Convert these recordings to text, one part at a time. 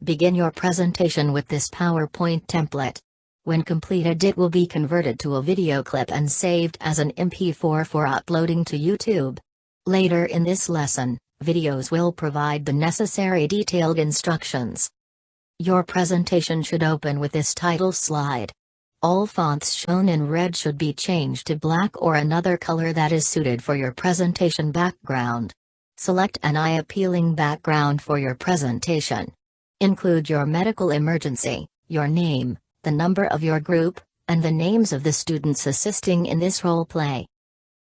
Begin your presentation with this PowerPoint template. When completed, it will be converted to a video clip and saved as an MP4 for uploading to YouTube. Later in this lesson, videos will provide the necessary detailed instructions. Your presentation should open with this title slide. All fonts shown in red should be changed to black or another color that is suited for your presentation background. Select an eye-appealing background for your presentation. Include your medical emergency, your name, the number of your group, and the names of the students assisting in this role play.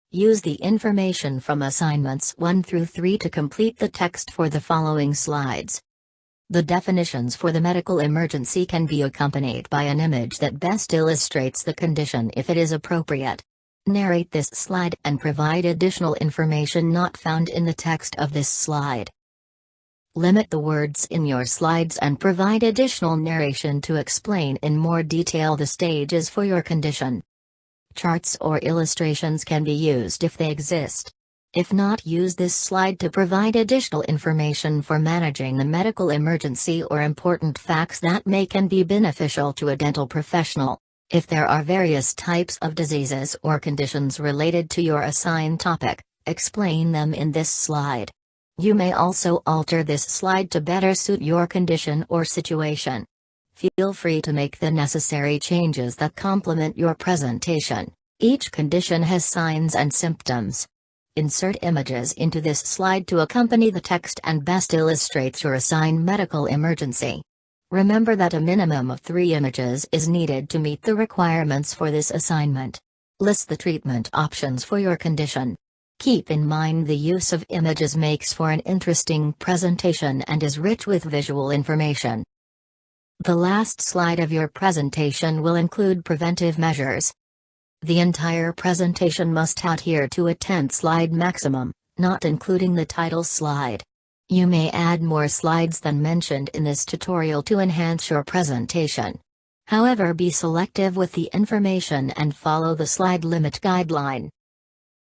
Use the information from assignments 1 through 3 to complete the text for the following slides. The definitions for the medical emergency can be accompanied by an image that best illustrates the condition if it is appropriate. Narrate this slide and provide additional information not found in the text of this slide. Limit the words in your slides and provide additional narration to explain in more detail the stages for your condition. Charts or illustrations can be used if they exist. If not, use this slide to provide additional information for managing the medical emergency or important facts that can be beneficial to a dental professional. If there are various types of diseases or conditions related to your assigned topic, explain them in this slide. You may also alter this slide to better suit your condition or situation. Feel free to make the necessary changes that complement your presentation. Each condition has signs and symptoms. Insert images into this slide to accompany the text and best illustrates your assigned medical emergency. Remember that a minimum of 3 images is needed to meet the requirements for this assignment. List the treatment options for your condition. Keep in mind the use of images makes for an interesting presentation and is rich with visual information. The last slide of your presentation will include preventive measures. The entire presentation must adhere to a 10-slide maximum, not including the title slide. You may add more slides than mentioned in this tutorial to enhance your presentation. However, be selective with the information and follow the slide limit guideline.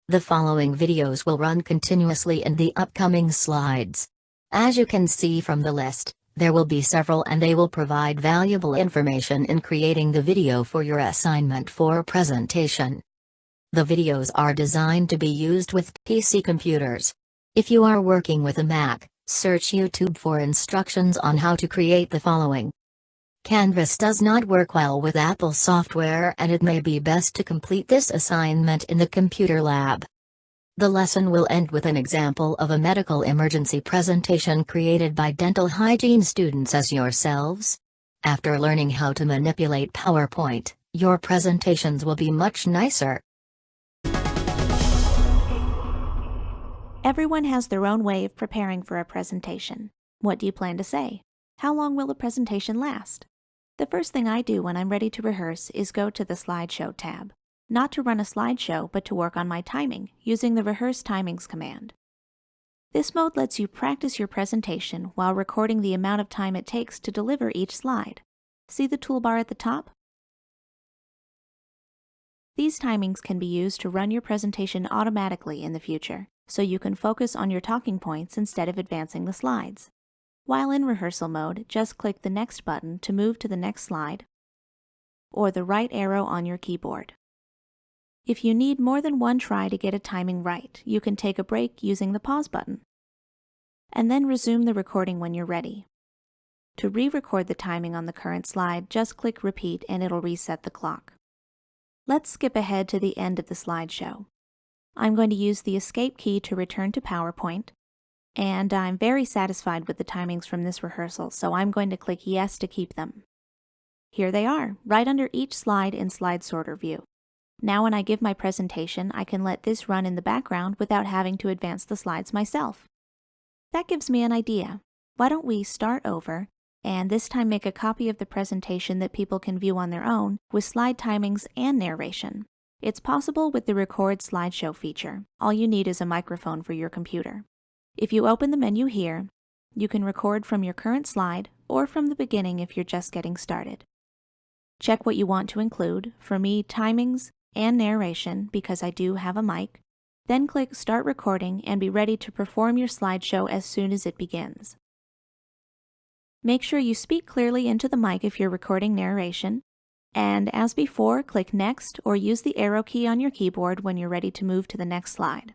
The following videos will run continuously in the upcoming slides. As you can see from the list, there will be several and they will provide valuable information in creating the video for your assignment for presentation. The videos are designed to be used with PC computers. If you are working with a Mac, search YouTube for instructions on how to create the following. Canvas does not work well with Apple software and it may be best to complete this assignment in the computer lab. The lesson will end with an example of a medical emergency presentation created by dental hygiene students as yourselves. After learning how to manipulate PowerPoint, your presentations will be much nicer. Everyone has their own way of preparing for a presentation. What do you plan to say? How long will the presentation last? The first thing I do when I'm ready to rehearse is go to the Slideshow tab. Not to run a slideshow, but to work on my timing, using the Rehearse Timings command. This mode lets you practice your presentation while recording the amount of time it takes to deliver each slide. See the toolbar at the top? These timings can be used to run your presentation automatically in the future, so you can focus on your talking points instead of advancing the slides. While in rehearsal mode, just click the Next button to move to the next slide, or the right arrow on your keyboard. If you need more than one try to get a timing right, you can take a break using the Pause button, and then resume the recording when you're ready. To re-record the timing on the current slide, just click Repeat and it'll reset the clock. Let's skip ahead to the end of the slideshow. I'm going to use the Escape key to return to PowerPoint, and I'm very satisfied with the timings from this rehearsal, so I'm going to click Yes to keep them. Here they are, right under each slide in Slide Sorter view. Now when I give my presentation, I can let this run in the background without having to advance the slides myself. That gives me an idea. Why don't we start over, and this time make a copy of the presentation that people can view on their own, with slide timings and narration. It's possible with the Record Slideshow feature. All you need is a microphone for your computer. If you open the menu here, you can record from your current slide or from the beginning if you're just getting started. Check what you want to include, for me timings and narration because I do have a mic. Then click Start Recording and be ready to perform your slideshow as soon as it begins. Make sure you speak clearly into the mic if you're recording narration. And as before, click Next or use the arrow key on your keyboard when you're ready to move to the next slide.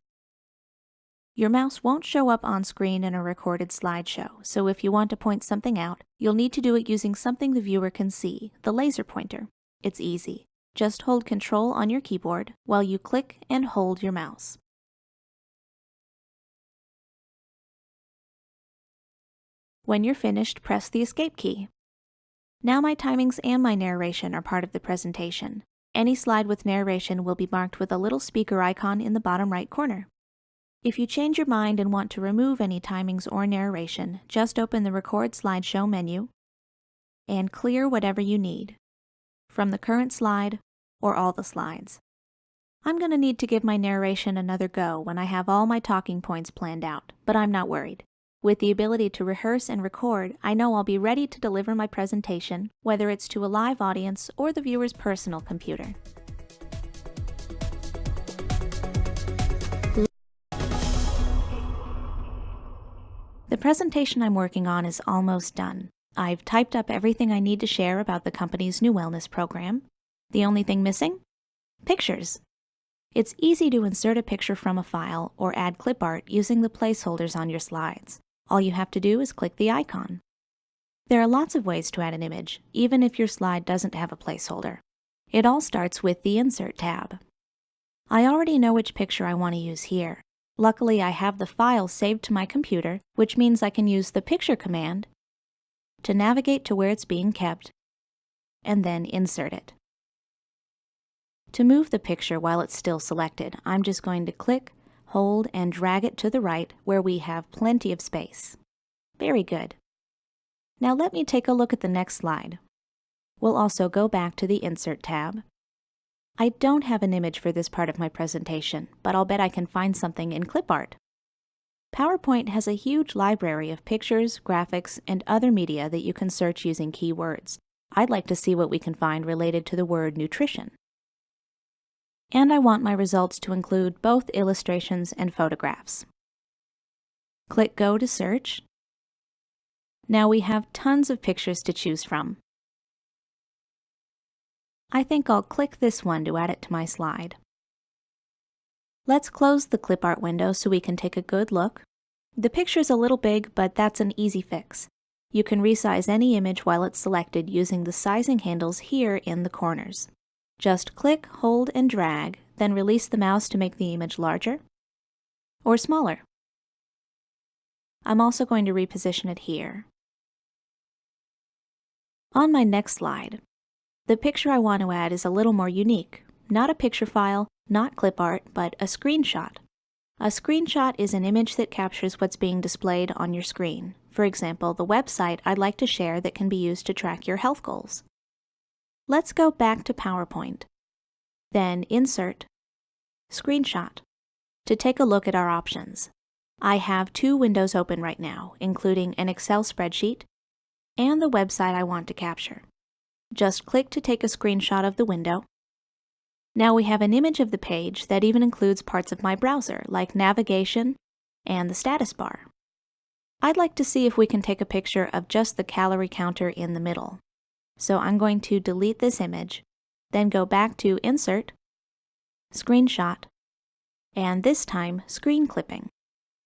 Your mouse won't show up on screen in a recorded slideshow, so if you want to point something out, you'll need to do it using something the viewer can see, the laser pointer. It's easy. Just hold Control on your keyboard while you click and hold your mouse. When you're finished, press the Escape key. Now my timings and my narration are part of the presentation. Any slide with narration will be marked with a little speaker icon in the bottom right corner. If you change your mind and want to remove any timings or narration, just open the Record Slideshow menu and clear whatever you need, from the current slide or all the slides. I'm going to need to give my narration another go when I have all my talking points planned out, but I'm not worried. With the ability to rehearse and record, I know I'll be ready to deliver my presentation, whether it's to a live audience or the viewer's personal computer. The presentation I'm working on is almost done. I've typed up everything I need to share about the company's new wellness program. The only thing missing? Pictures. It's easy to insert a picture from a file or add clip art using the placeholders on your slides. All you have to do is click the icon. There are lots of ways to add an image, even if your slide doesn't have a placeholder. It all starts with the Insert tab. I already know which picture I want to use here. Luckily, I have the file saved to my computer, which means I can use the Picture command to navigate to where it's being kept, and then insert it. To move the picture while it's still selected, I'm just going to click, hold, and drag it to the right where we have plenty of space. Very good. Now let me take a look at the next slide. We'll also go back to the Insert tab. I don't have an image for this part of my presentation, but I'll bet I can find something in clip art. PowerPoint has a huge library of pictures, graphics, and other media that you can search using keywords. I'd like to see what we can find related to the word nutrition. And I want my results to include both illustrations and photographs. Click Go to search. Now we have tons of pictures to choose from. I think I'll click this one to add it to my slide. Let's close the clip art window so we can take a good look. The picture's a little big, but that's an easy fix. You can resize any image while it's selected using the sizing handles here in the corners. Just click, hold, and drag, then release the mouse to make the image larger or smaller. I'm also going to reposition it here. On my next slide, the picture I want to add is a little more unique. Not a picture file, not clip art, but a screenshot. A screenshot is an image that captures what's being displayed on your screen. For example, the website I'd like to share that can be used to track your health goals. Let's go back to PowerPoint. Then Insert, Screenshot, to take a look at our options. I have two windows open right now, including an Excel spreadsheet and the website I want to capture. Just click to take a screenshot of the window. Now we have an image of the page that even includes parts of my browser, like navigation and the status bar. I'd like to see if we can take a picture of just the calorie counter in the middle. So I'm going to delete this image, then go back to Insert, Screenshot, and this time Screen Clipping.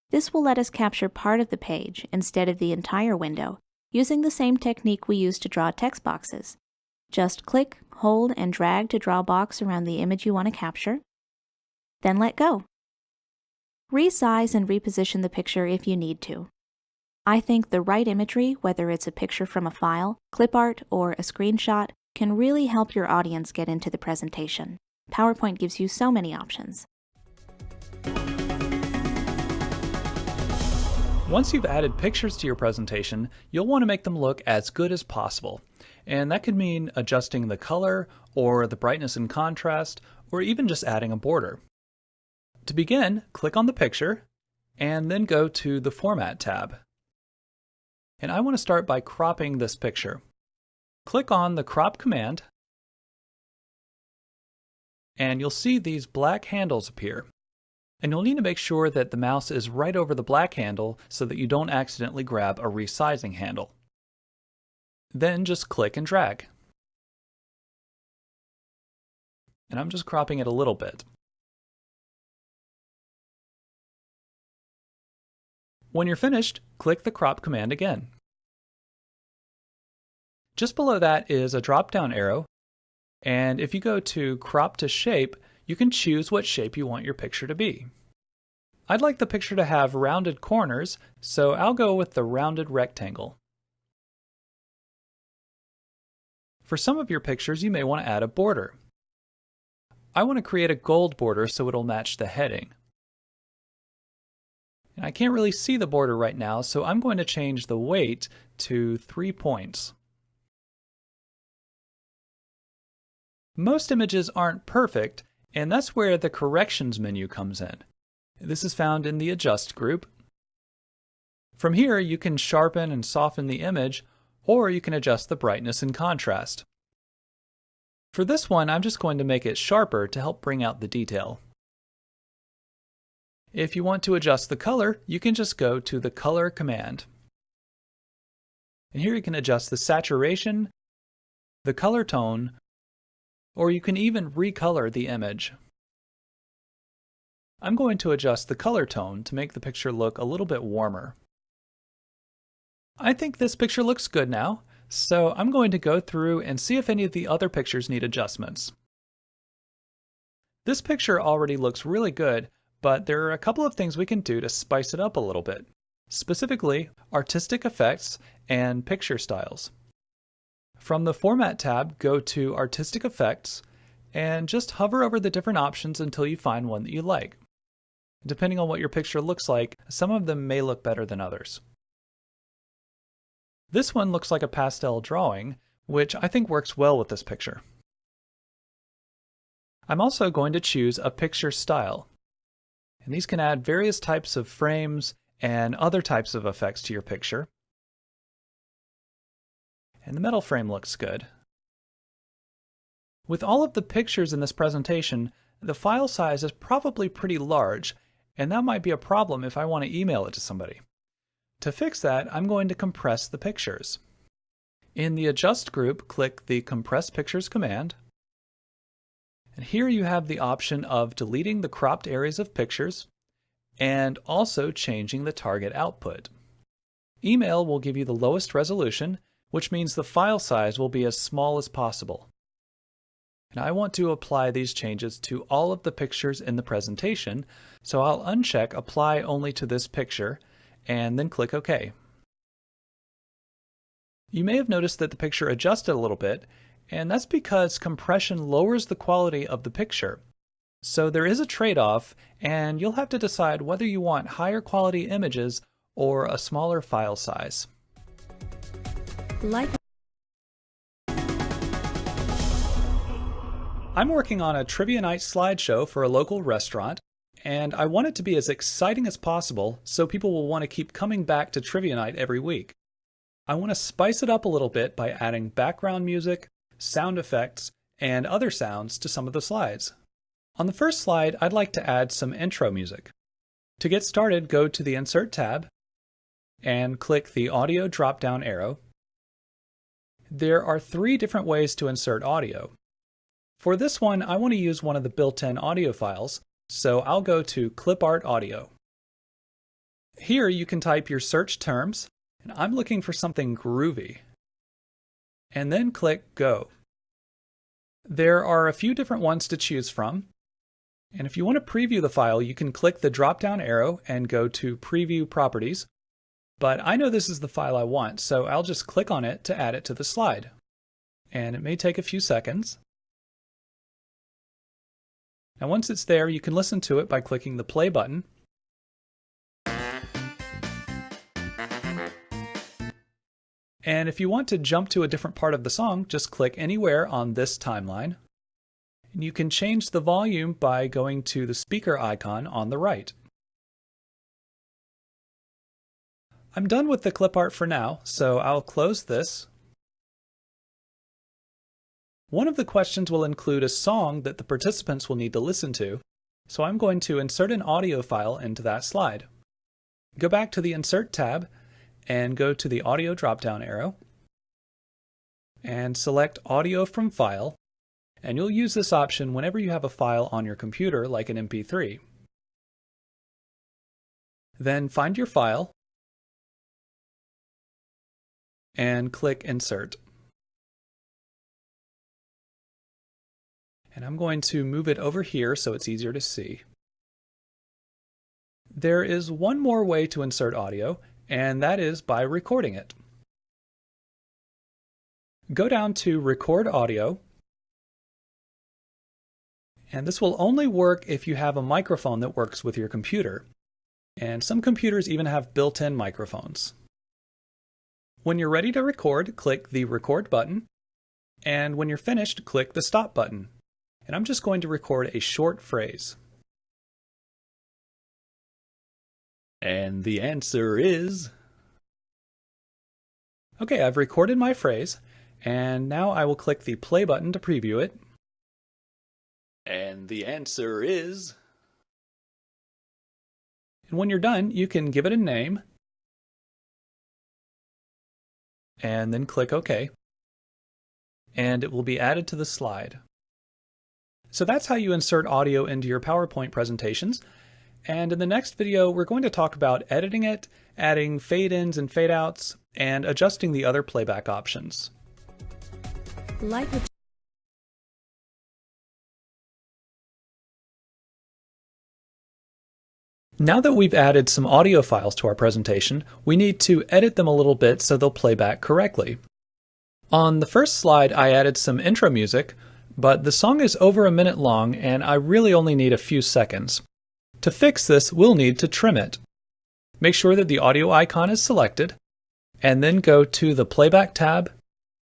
This will let us capture part of the page instead of the entire window, using the same technique we use to draw text boxes. Just click, hold, and drag to draw a box around the image you want to capture. Then let go. Resize and reposition the picture if you need to. I think the right imagery, whether it's a picture from a file, clip art, or a screenshot, can really help your audience get into the presentation. PowerPoint gives you so many options. Once you've added pictures to your presentation, you'll want to make them look as good as possible. And that could mean adjusting the color, or the brightness and contrast, or even just adding a border. To begin, click on the picture, and then go to the Format tab. And I want to start by cropping this picture. Click on the Crop command, and you'll see these black handles appear. And you'll need to make sure that the mouse is right over the black handle so that you don't accidentally grab a resizing handle. Then just click and drag. And I'm just cropping it a little bit. When you're finished, click the crop command again. Just below that is a drop-down arrow, and if you go to crop to shape, you can choose what shape you want your picture to be. I'd like the picture to have rounded corners, so I'll go with the rounded rectangle. For some of your pictures, you may want to add a border. I want to create a gold border so it'll match the heading. And I can't really see the border right now, so I'm going to change the weight to 3 points. Most images aren't perfect, and that's where the corrections menu comes in. This is found in the Adjust group. From here, you can sharpen and soften the image, or you can adjust the brightness and contrast. For this one, I'm just going to make it sharper to help bring out the detail. If you want to adjust the color, you can just go to the Color command. And here you can adjust the saturation, the color tone, or you can even recolor the image. I'm going to adjust the color tone to make the picture look a little bit warmer. I think this picture looks good now, so I'm going to go through and see if any of the other pictures need adjustments. This picture already looks really good, but there are a couple of things we can do to spice it up a little bit, specifically artistic effects and picture styles. From the Format tab, go to Artistic Effects and just hover over the different options until you find one that you like. Depending on what your picture looks like, some of them may look better than others. This one looks like a pastel drawing, which I think works well with this picture. I'm also going to choose a picture style. And these can add various types of frames and other types of effects to your picture. And the metal frame looks good. With all of the pictures in this presentation, the file size is probably pretty large, and that might be a problem if I want to email it to somebody. To fix that, I'm going to compress the pictures. In the Adjust group, click the Compress Pictures command. And here you have the option of deleting the cropped areas of pictures and also changing the target output. Email will give you the lowest resolution, which means the file size will be as small as possible. And I want to apply these changes to all of the pictures in the presentation, so I'll uncheck Apply Only to this picture and then click OK. You may have noticed that the picture adjusted a little bit, and that's because compression lowers the quality of the picture. So there is a trade-off, and you'll have to decide whether you want higher quality images or a smaller file size. I'm working on a trivia night slideshow for a local restaurant, and I want it to be as exciting as possible so people will want to keep coming back to trivia night every week. I want to spice it up a little bit by adding background music, sound effects, and other sounds to some of the slides. On the first slide, I'd like to add some intro music. To get started, go to the Insert tab and click the Audio drop-down arrow. There are 3 different ways to insert audio. For this one, I want to use one of the built-in audio files, so I'll go to Clip Art Audio. Here you can type your search terms, and I'm looking for something groovy. And then click Go. There are a few different ones to choose from, and if you want to preview the file, you can click the drop-down arrow and go to Preview Properties, but I know this is the file I want, so I'll just click on it to add it to the slide. And it may take a few seconds. Now once it's there, you can listen to it by clicking the play button. And if you want to jump to a different part of the song, just click anywhere on this timeline. And you can change the volume by going to the speaker icon on the right. I'm done with the clip art for now, so I'll close this. One of the questions will include a song that the participants will need to listen to, so I'm going to insert an audio file into that slide. Go back to the Insert tab and go to the Audio drop-down arrow. and select Audio from File, and you'll use this option whenever you have a file on your computer like an MP3. Then find your file and click Insert. And I'm going to move it over here so it's easier to see. There is one more way to insert audio, and that is by recording it. Go down to Record Audio, and this will only work if you have a microphone that works with your computer. And some computers even have built-in microphones. When you're ready to record, click the Record button, and when you're finished, click the Stop button. And I'm just going to record a short phrase. And the answer is... Okay, I've recorded my phrase, and now I will click the play button to preview it. And the answer is... And when you're done, you can give it a name, and then click OK, and it will be added to the slide. So that's how you insert audio into your PowerPoint presentations. And in the next video, we're going to talk about editing it, adding fade-ins and fade-outs, and adjusting the other playback options. Now that we've added some audio files to our presentation, we need to edit them a little bit so they'll play back correctly. On the first slide, I added some intro music, but the song is over a minute long and I really only need a few seconds. To fix this, we'll need to trim it. Make sure that the audio icon is selected, and then go to the Playback tab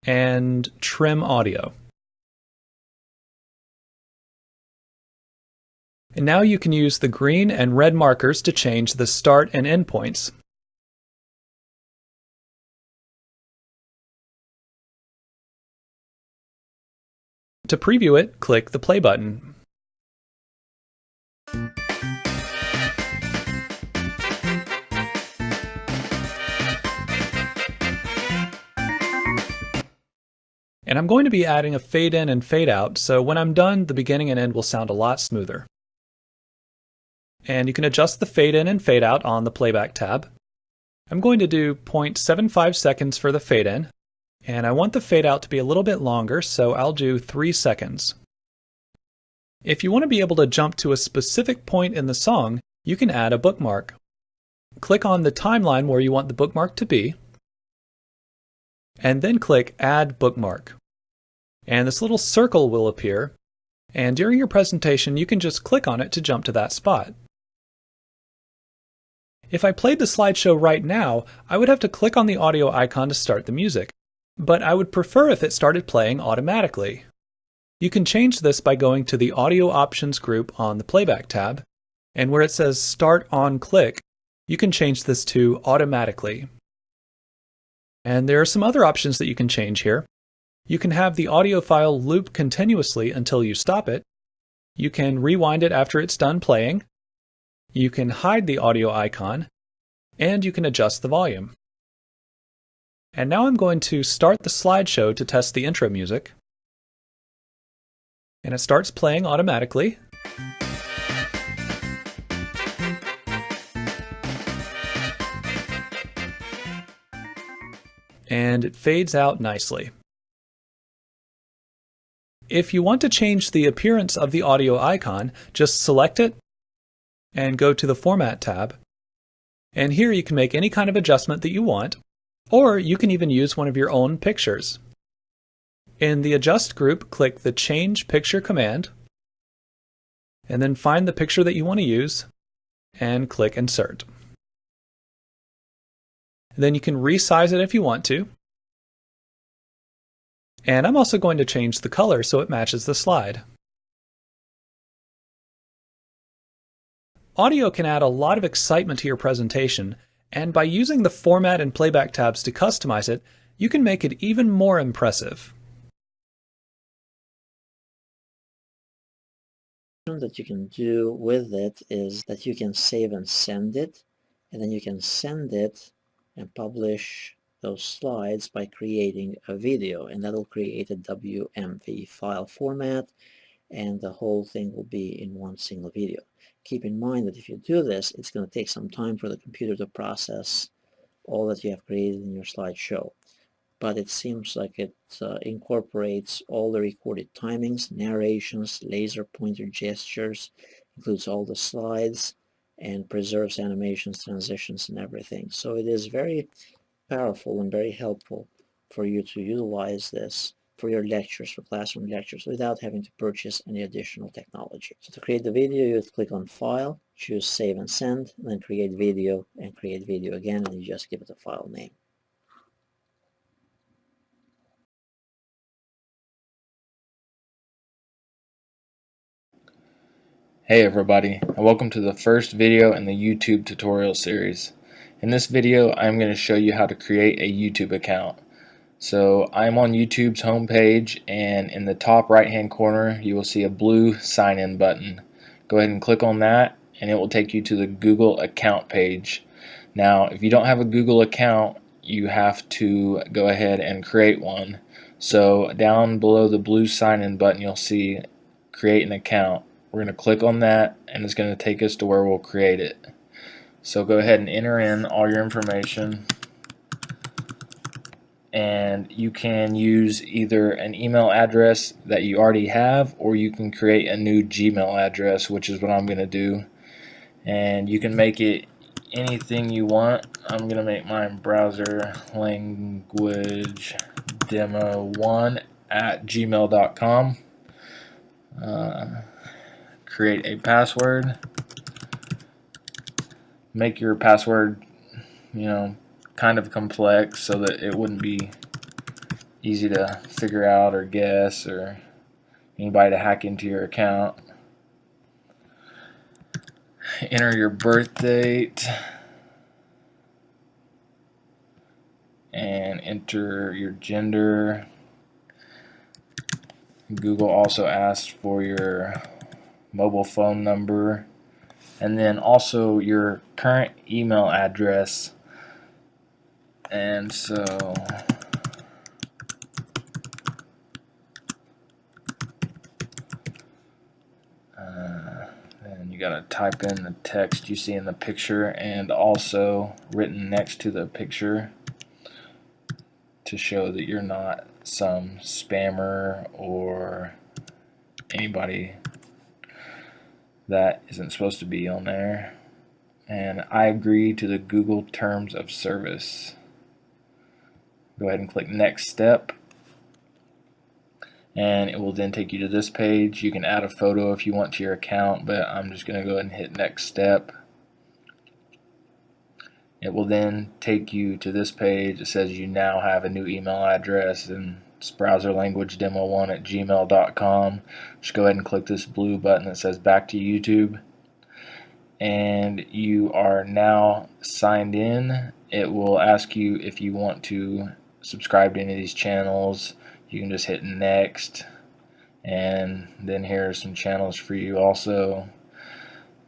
and Trim Audio. And now you can use the green and red markers to change the start and end points. To preview it, click the play button. And I'm going to be adding a fade in and fade out, so when I'm done, the beginning and end will sound a lot smoother. And you can adjust the fade in and fade out on the Playback tab. I'm going to do 0.75 seconds for the fade in, and I want the fade out to be a little bit longer, so I'll do 3 seconds. If you want to be able to jump to a specific point in the song, you can add a bookmark. Click on the timeline where you want the bookmark to be, and then click Add Bookmark. And this little circle will appear, and during your presentation you can just click on it to jump to that spot. If I played the slideshow right now, I would have to click on the audio icon to start the music, but I would prefer if it started playing automatically. You can change this by going to the Audio Options group on the Playback tab, and where it says Start on Click, you can change this to Automatically. And there are some other options that you can change here. You can have the audio file loop continuously until you stop it. You can rewind it after it's done playing. You can hide the audio icon, and you can adjust the volume. And now I'm going to start the slideshow to test the intro music. And it starts playing automatically. And it fades out nicely. If you want to change the appearance of the audio icon, just select it and go to the Format tab. And here you can make any kind of adjustment that you want, or you can even use one of your own pictures. In the Adjust group, click the Change Picture command, and then find the picture that you want to use, and click Insert. Then you can resize it if you want to. And I'm also going to change the color so it matches the slide. Audio can add a lot of excitement to your presentation, and by using the Format and Playback tabs to customize it, you can make it even more impressive. That you can do with it is that you can save and send it, and then you can send it and publish those slides by creating a video, and that'll create a WMV file format, and the whole thing will be in one single video. Keep in mind that if you do this, it's going to take some time for the computer to process all that you have created in your slideshow. But it seems like it incorporates all the recorded timings, narrations, laser pointer gestures, includes all the slides, and preserves animations, transitions, and everything. So it is very powerful and very helpful for you to utilize this for your lectures, for classroom lectures, without having to purchase any additional technology. So to create the video, you click on File, choose Save and Send, and then Create Video, and Create Video again, and you just give it a file name. Hey everybody, and welcome to the first video in the YouTube tutorial series. In this video, I'm going to show you how to create a YouTube account. So I'm on YouTube's homepage, and in the top right hand corner you will see a blue sign in button. Go ahead and click on that and it will take you to the Google account page. Now if you don't have a Google account, you have to go ahead and create one. So down below the blue sign in button you'll see create an account. We're going to click on that and it's going to take us to where we'll create it. So go ahead and enter in all your information, and you can use either an email address that you already have, or you can create a new Gmail address, which is what I'm going to do. And you can make it anything you want. I'm going to make mine browser language demo1 at gmail.com. Create a password. Make your password, kind of complex so that it wouldn't be easy to figure out or guess or anybody to hack into your account. Enter your birth date and enter your gender. Google also asks for your mobile phone number, and then also your current email address. And so then you gotta type in the text you see in the picture, and also written next to the picture, to show that you're not some spammer or anybody that isn't supposed to be on there. And I agree to the Google Terms of Service. Go ahead and click Next Step, and it will then take you to this page. You can add a photo if you want to your account, but I'm just going to go ahead and hit Next Step. It will then take you to this page. It says you now have a new email address, and it's browser language demo1 at gmail.com. Just go ahead and click this blue button that says Back to YouTube, and you are now signed in. It will ask you if you want to subscribe to any of these channels. You can just hit Next, and then here are some channels for you also.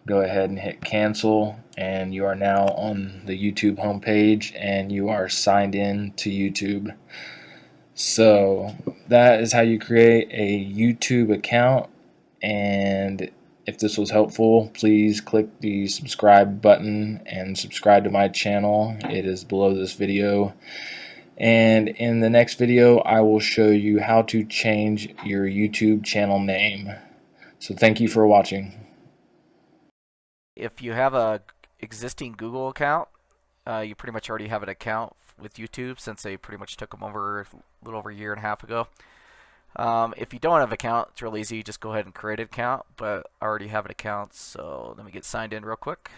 Go ahead and hit Cancel, and you are now on the YouTube homepage and you are signed in to YouTube. So that is how you create a YouTube account, and if this was helpful, please click the subscribe button and subscribe to my channel. It is below this video. And in the next video, I will show you how to change your YouTube channel name. So thank you for watching. If you have a existing Google account, you pretty much already have an account with YouTube, since they pretty much took them over a little over a year and a half ago. If you don't have an account, it's real easy. Just go ahead and create an account, but I already have an account, so let me get signed in real quick.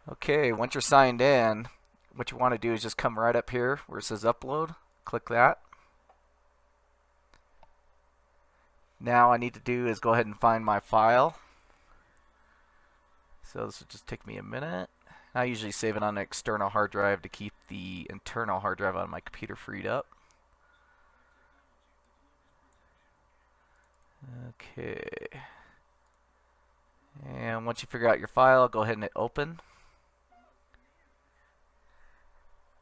Okay, once you're signed in, what you want to do is just come right up here where it says upload. Click that. Now I need to do is go ahead and find my file. So this will just take me a minute. I usually save it on an external hard drive to keep the internal hard drive on my computer freed up. Okay. And once you figure out your file, go ahead and hit open.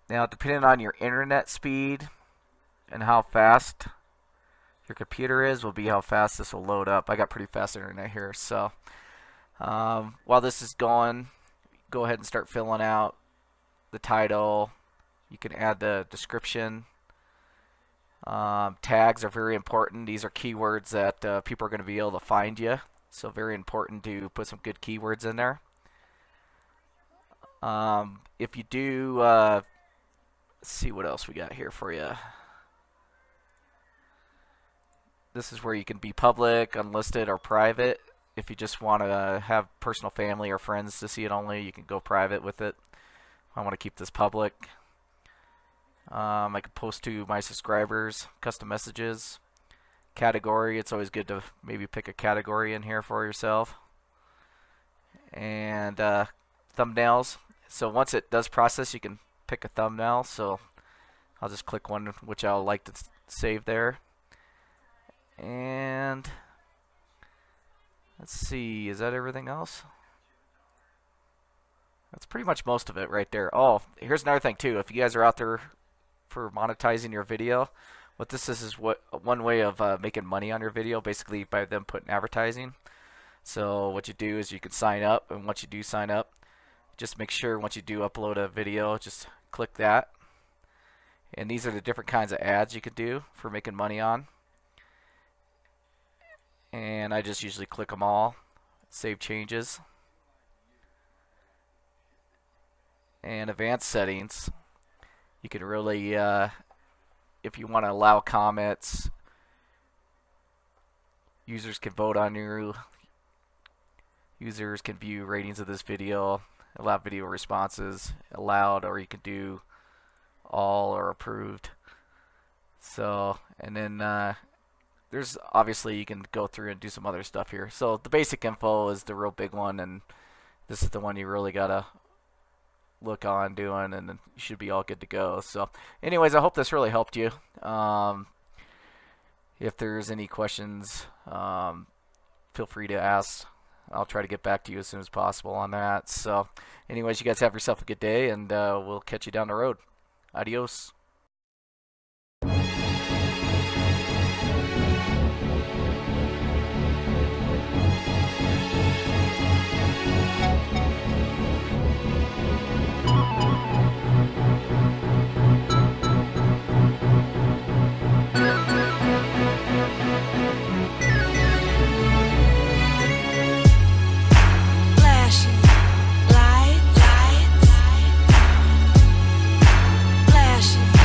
Now, depending on your internet speed and how fast your computer is, will be how fast this will load up. I got pretty fast internet here, so while this is going, go ahead and start filling out the title. You can add the description. Tags are very important. These are keywords that people are going to be able to find you, so very important to put some good keywords in there. If you do, let's see what else we got here for you. This is where you can be public, unlisted, or private. If you just want to have personal family or friends to see it only, you can go private with it. I want to keep this public. I can post to my subscribers, custom messages, category. It's always good to maybe pick a category in here for yourself. And thumbnails. So once it does process, you can pick a thumbnail. So I'll just click one which I'll like to save there. And let's see, is that everything else? That's pretty much most of it right there. Oh, here's another thing too. If you guys are out there for monetizing your video, what this is what one way of making money on your video, basically by them putting advertising. So what you do is you can sign up, and once you do sign up, just make sure once you do upload a video, just click that. And these are the different kinds of ads you could do for making money on. And I just usually click them all, save changes. And advanced settings, you can really, if you want to allow comments, users can vote on you, users can view ratings of this video, allow video responses, allowed, or you can do all or approved. So, and then there's obviously you can go through and do some other stuff here. So the basic info is the real big one, and this is the one you really gotta look on doing, and then you should be all good to go. So anyways, I hope this really helped you. If there's any questions, feel free to ask. I'll try to get back to you as soon as possible on that. So anyways, you guys have yourself a good day, and we'll catch you down the road. Adios. Flashing lights, flashing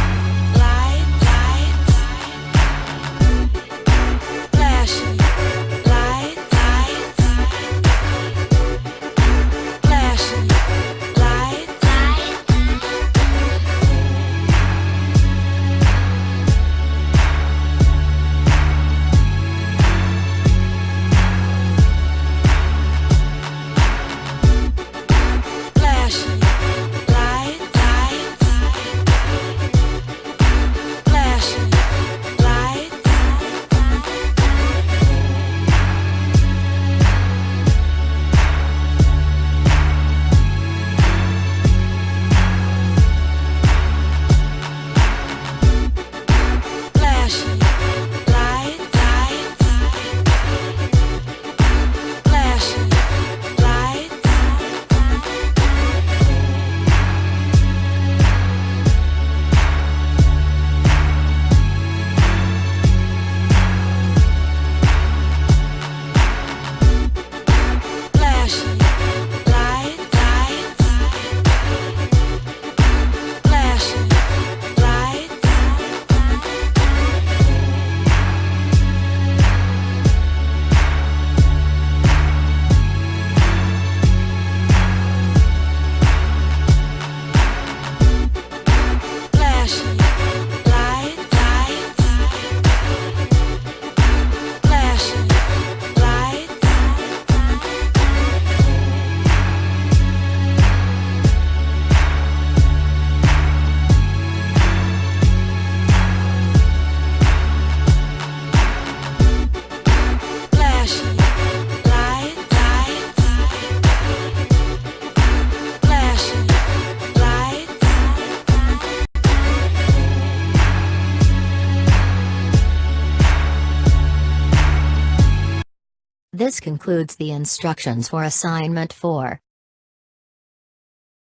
This concludes the instructions for assignment 4.